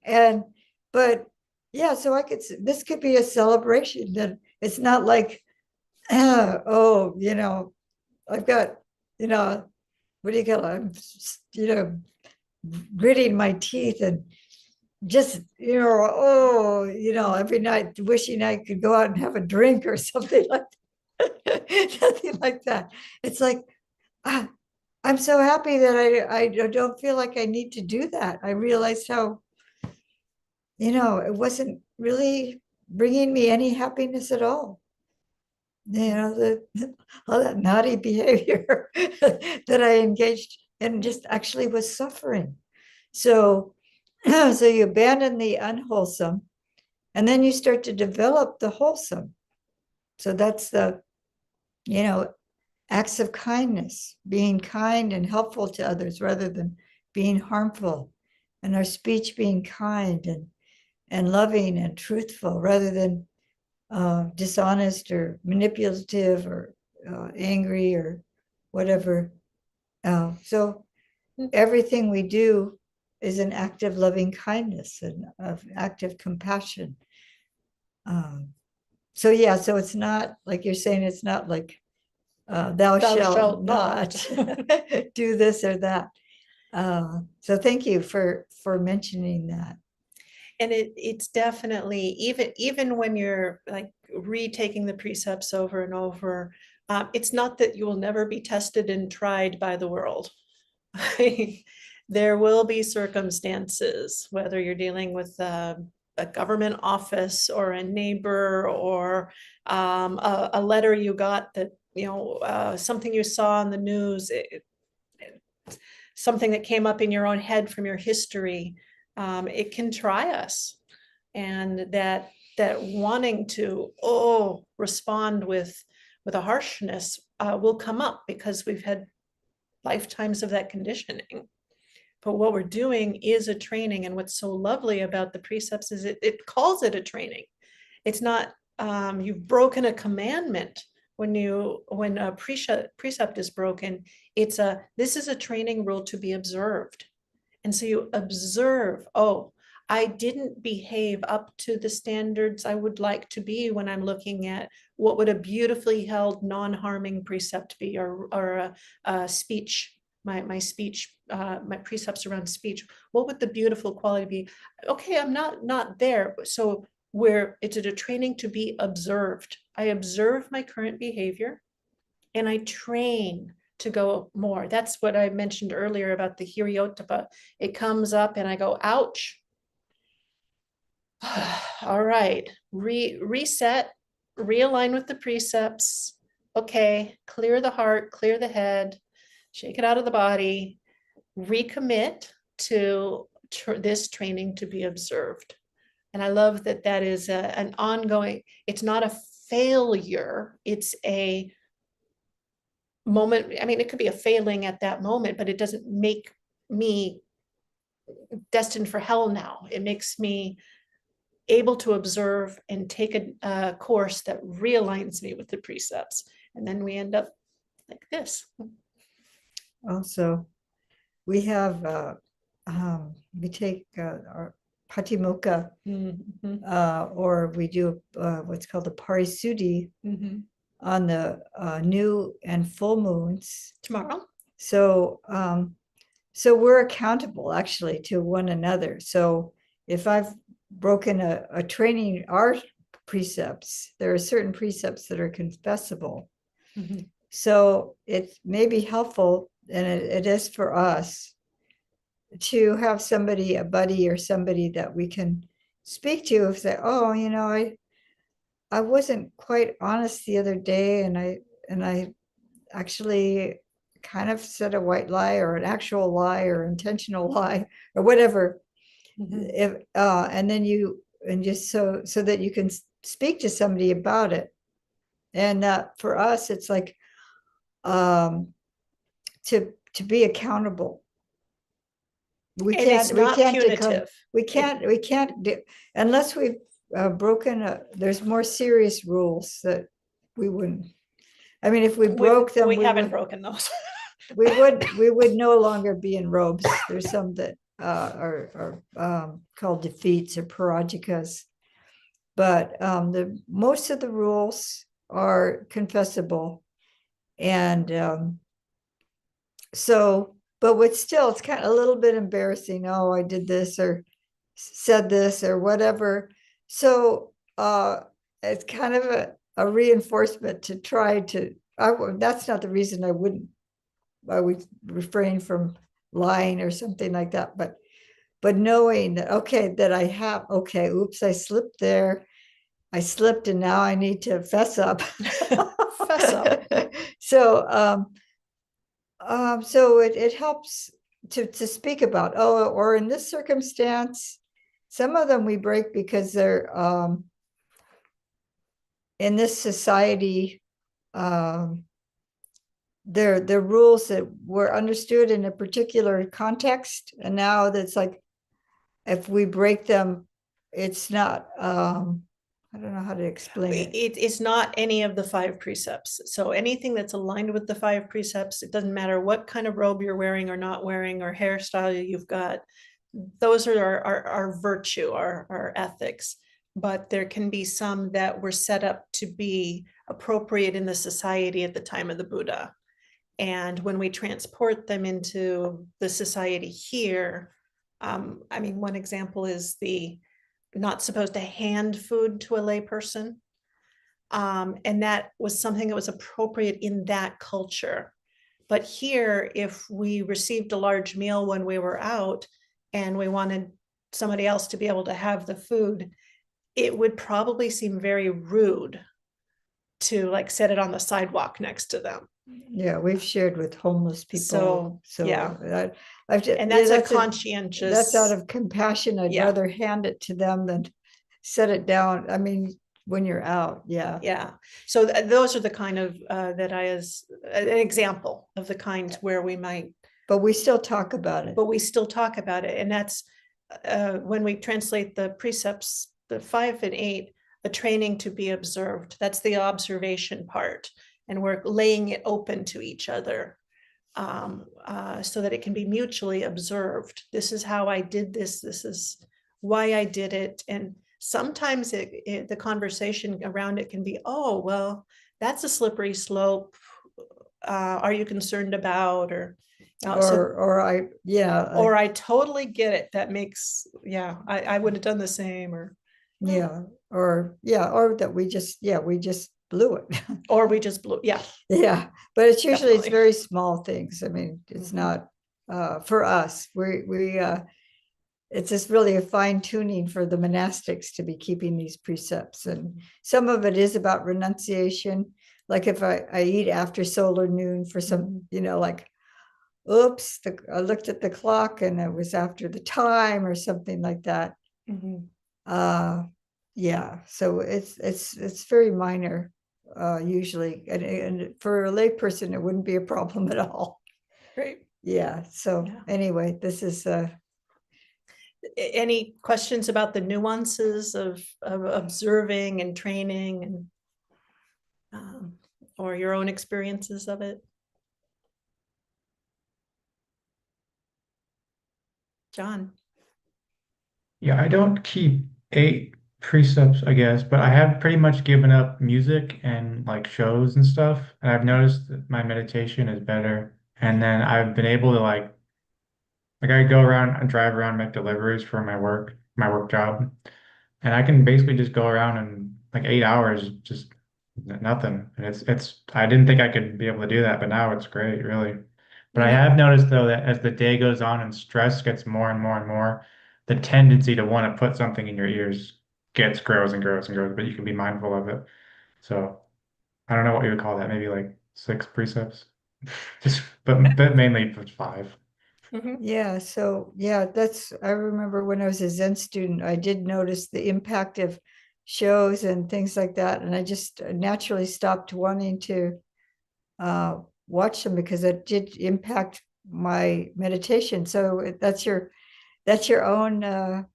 But yeah, so this could be a celebration, that it's not like, oh, I've got, what do you call it? I'm, gritting my teeth and just, every night wishing I could go out and have a drink or something like that. Nothing like that. It's like, I'm so happy that I don't feel like I need to do that. I realized how, it wasn't really bringing me any happiness at all. All that naughty behavior that I engaged in just actually was suffering. So, so you abandon the unwholesome, and then you start to develop the wholesome. So that's the, acts of kindness, being kind and helpful to others rather than being harmful, and our speech being kind and loving and truthful rather than dishonest or manipulative or angry or whatever. So everything we do is an act of loving kindness and of active compassion. So yeah, so it's not like you're saying, it's not like thou shalt not do this or that. So thank you for mentioning that. And it's definitely, even when you're like retaking the precepts over and over, it's not that you will never be tested and tried by the world. There will be circumstances, whether you're dealing with a government office or a neighbor or a letter you got that, something you saw on the news, something that came up in your own head from your history. It can try us, and that wanting to respond with a harshness will come up because we've had lifetimes of that conditioning. But what we're doing is a training, and what's so lovely about the precepts is it calls it a training. It's not you've broken a commandment when a precept is broken. This is a training rule to be observed. And so you observe, I didn't behave up to the standards I would like to be when I'm looking at what would a beautifully held non-harming precept be, or a speech, my speech, my precepts around speech. What would the beautiful quality be? Okay, I'm not there. So it's a training to be observed. I observe my current behavior and I train to go more. That's what I mentioned earlier about the Hiriyottapa. It comes up and I go, ouch. All right, reset, realign with the precepts. Okay, clear the heart, clear the head, shake it out of the body, recommit to this training to be observed. And I love that is an ongoing, it's not a failure, it's a moment. I mean, it could be a failing at that moment, but it doesn't make me destined for hell now. It makes me able to observe and take a course that realigns me with the precepts. And then we end up like this. Also, we have, we take our Patimokkha, or we do what's called a Parisuddhi on the new and full moons tomorrow. So so we're accountable actually to one another. So if I've broken a training, our precepts, there are certain precepts that are confessable. So it may be helpful, and it is for us to have somebody, a buddy or somebody that we can speak to, if say, oh, I wasn't quite honest the other day, and I actually kind of said a white lie or an actual lie or intentional lie or whatever. If and then and just so that you can speak to somebody about it. And for us, it's like to be accountable. We And it's can't we not can't become punitive. we can't do unless we've broken there's more serious rules that we wouldn't. I mean, if we broke them, We haven't would, broken those. we would no longer be in robes. There's some that are called defeats or parajikas, but the most of the rules are confessable, and so, but what's still, it's kind of a little bit embarrassing. Oh, I did this or said this or whatever. So it's kind of a reinforcement to try to. That's not the reason I would refrain from lying or something like that. But knowing that, okay, that I have, okay, oops, I slipped there. I slipped and now I need to fess up. Fess up. So it helps to speak about, oh, or in this circumstance, some of them we break because they're in this society, they're rules that were understood in a particular context, and now that's like, if we break them, it's not I don't know how to explain it. It is not any of the 5 precepts. So anything that's aligned with the 5 precepts, it doesn't matter what kind of robe you're wearing or not wearing or hairstyle you've got. Those are our virtue, our ethics. But there can be some that were set up to be appropriate in the society at the time of the Buddha. And when we transport them into the society here, I mean, one example is the not supposed to hand food to a lay person. And that was something that was appropriate in that culture. But here, if we received a large meal when we were out and we wanted somebody else to be able to have the food, it would probably seem very rude to like set it on the sidewalk next to them. Yeah, we've shared with homeless people. So, yeah. I've just, And that's a that's conscientious. that's out of compassion. I'd Yeah. rather hand it to them than set it down. I mean, when you're out, yeah. Yeah. So those are the kind of that as an example of the kind where we might, But we still talk about it. but we still talk about it. And that's when we translate the precepts, the 5 and 8, a training to be observed. That's the observation part. And we're laying it open to each other so that it can be mutually observed. This is how I did this. This is why I did it. And sometimes the conversation around it can be, oh, well, that's a slippery slope. Are you concerned about, or I totally get it. That makes, I would have done the same, or that we just blew it. Or we just blew, yeah. Yeah, but it's usually Definitely. it's very small things. I mean, it's not for us. We it's just really a fine tuning for the monastics to be keeping these precepts, and some of it is about renunciation. Like if I eat after solar noon for some, like, oops, I looked at the clock and it was after the time or something like that. Yeah, so it's very minor usually, and for a lay person it wouldn't be a problem at all. Great. Yeah, so Yeah. anyway, this is Any questions about the nuances of observing and training, and or your own experiences of it? John? Yeah, I don't keep 8 precepts, I guess, but I have pretty much given up music and like shows and stuff. And I've noticed that my meditation is better. And then I've been able to like I go around and drive around, make deliveries for my work job. And I can basically just go around and like 8 hours, just nothing. And it's I didn't think I could be able to do that, but now it's great, really. But I Mhm. have noticed though that as the day goes on and stress gets more and more and more, the tendency to want to put something in your ears grows and grows and grows, but you can be mindful of it. So I don't know what you would call that, maybe like 6 precepts. Just but mainly for 5. Mhm. Yeah, so yeah, I remember when I was a Zen student, I did notice the impact of shows and things like that. And I just naturally stopped wanting to watch them because it did impact my meditation. So that's your own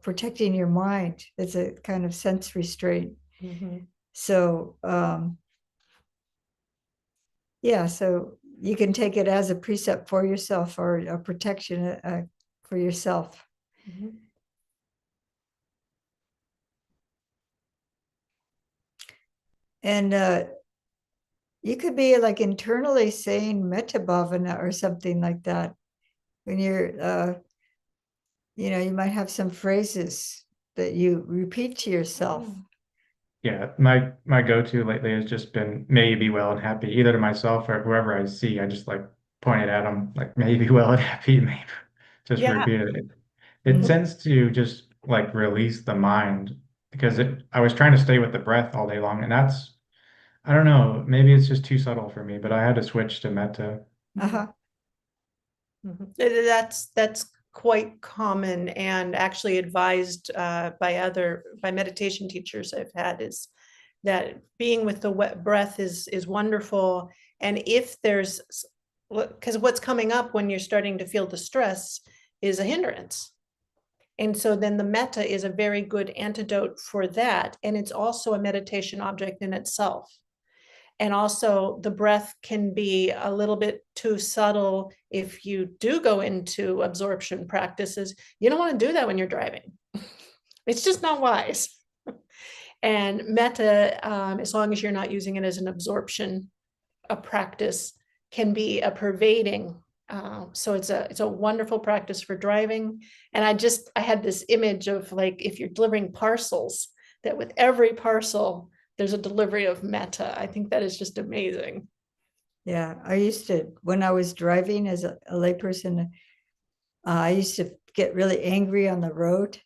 protecting your mind. It's a kind of sense restraint. Mhm. So yeah, so you can take it as a precept for yourself or a protection for yourself. Mhm. And you could be like internally saying metta bhavana or something like that. When you're, you might have some phrases that you repeat to yourself. Yeah, my go-to lately has just been may you be well and happy, either to myself or whoever I see. I just like point it at them, like may you be well and happy, maybe just Yeah. repeat it. It Mhm. tends to just like release the mind because I was trying to stay with the breath all day long, and that's I don't know, maybe it's just too subtle for me, but I had to switch to metta. Uh-huh. That's quite common and actually advised by meditation teachers I've had, is that being with the wet breath is wonderful. And if there's, because what's coming up when you're starting to feel the stress is a hindrance. And so then the metta is a very good antidote for that. And it's also a meditation object in itself. And also the breath can be a little bit too subtle if you do go into absorption practices. You don't want to do that when you're driving. It's just not wise. And metta, as long as you're not using it as an absorption, a practice, can be a pervading. So it's a wonderful practice for driving. And I had this image of like if you're delivering parcels, that with every parcel there's a delivery of metta. I think that is just amazing. Yeah, I used to, when I was driving as a layperson, I used to get really angry on the road.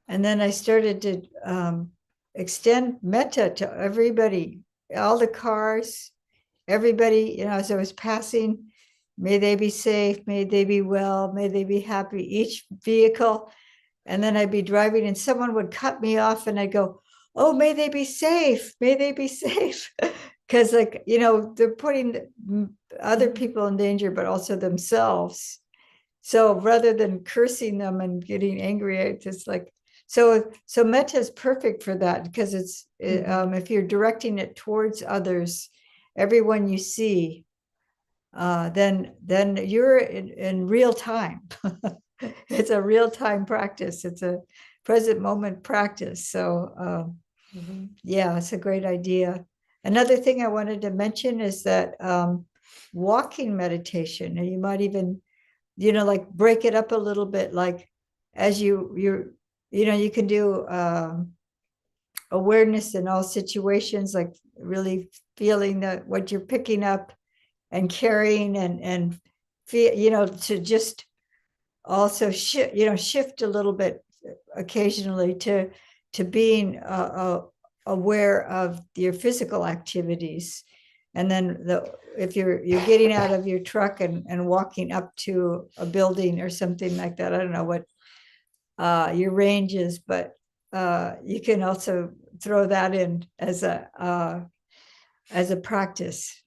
And then I started to extend metta to everybody, all the cars, everybody, as I was passing, may they be safe, may they be well, may they be happy, each vehicle. And then I'd be driving and someone would cut me off and I'd go, oh, may they be safe, may they be safe. Because they're putting other people in danger, but also themselves. So rather than cursing them and getting angry, it's just like, so metta is perfect for that because if you're directing it towards others, everyone you see, then you're in real time. It's a real time practice. It's a present moment practice. So yeah, it's a great idea. Another thing I wanted to mention is that walking meditation, and you might even, like break it up a little bit, like as you can do awareness in all situations, like really feeling that what you're picking up and carrying and feel, to just also shift a little bit occasionally to being aware of your physical activities. And then if you're getting out of your truck and walking up to a building or something like that, I don't know what your range is, but you can also throw that in as a practice.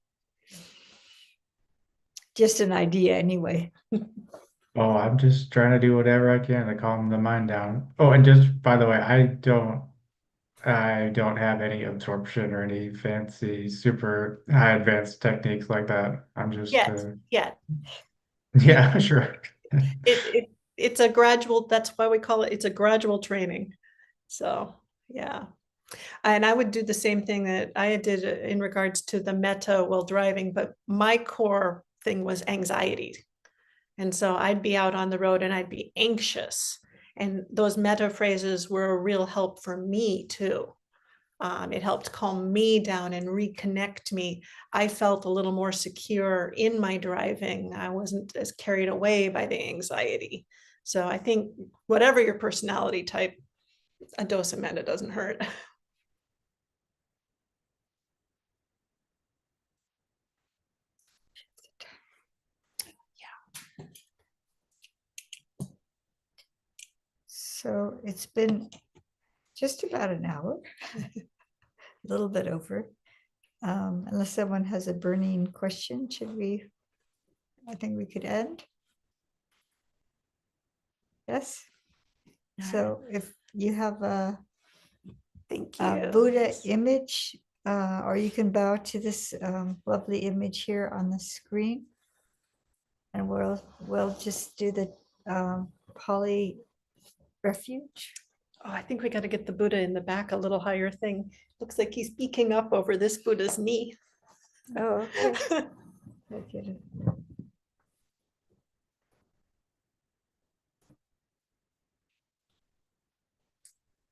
Just an idea anyway. Oh, I'm just trying to do whatever I can to calm the mind down. Oh, and just by the way, I don't have any absorption or any fancy super high advanced techniques like that. I'm just Yeah. yeah, sure. It's a gradual, that's why we call it's a gradual training. So yeah. And I would do the same thing that I did in regards to the metta while driving, but my core thing was anxiety. And so I'd be out on the road and I'd be anxious. And those metta phrases were a real help for me too. It helped calm me down and reconnect me. I felt a little more secure in my driving. I wasn't as carried away by the anxiety. So I think whatever your personality type, a dose of metta doesn't hurt. So it's been just about an hour, a little bit over. Unless someone has a burning question, I think we could end. Yes. So if you have a Thank you. Buddha image, or you can bow to this lovely image here on the screen. And we'll just do the Pali refuge. Oh, I think we got to get the Buddha in the back a little higher thing. Looks like he's peeking up over this Buddha's knee. Oh, okay. Okay.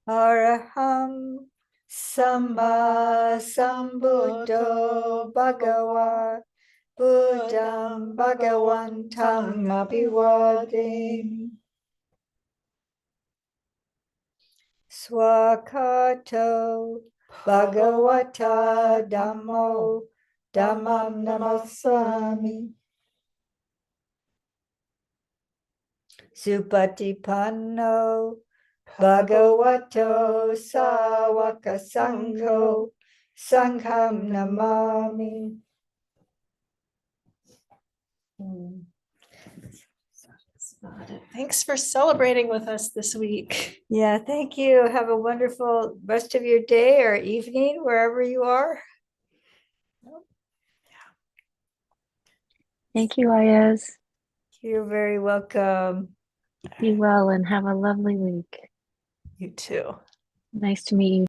Araham Samma Sambuddho Bhagava Buddham Bhagavantam Abhivadin Swakato Bhagavata Dhammo Dhammam Namassami Supatipanno Bhagavato Sawaka Sangho Sangham Namami. Thanks for celebrating with us this week. Yeah, thank you. Have a wonderful rest of your day or evening, wherever you are. Thank you, Ayas. You're very welcome. Be well and have a lovely week. You too. Nice to meet you.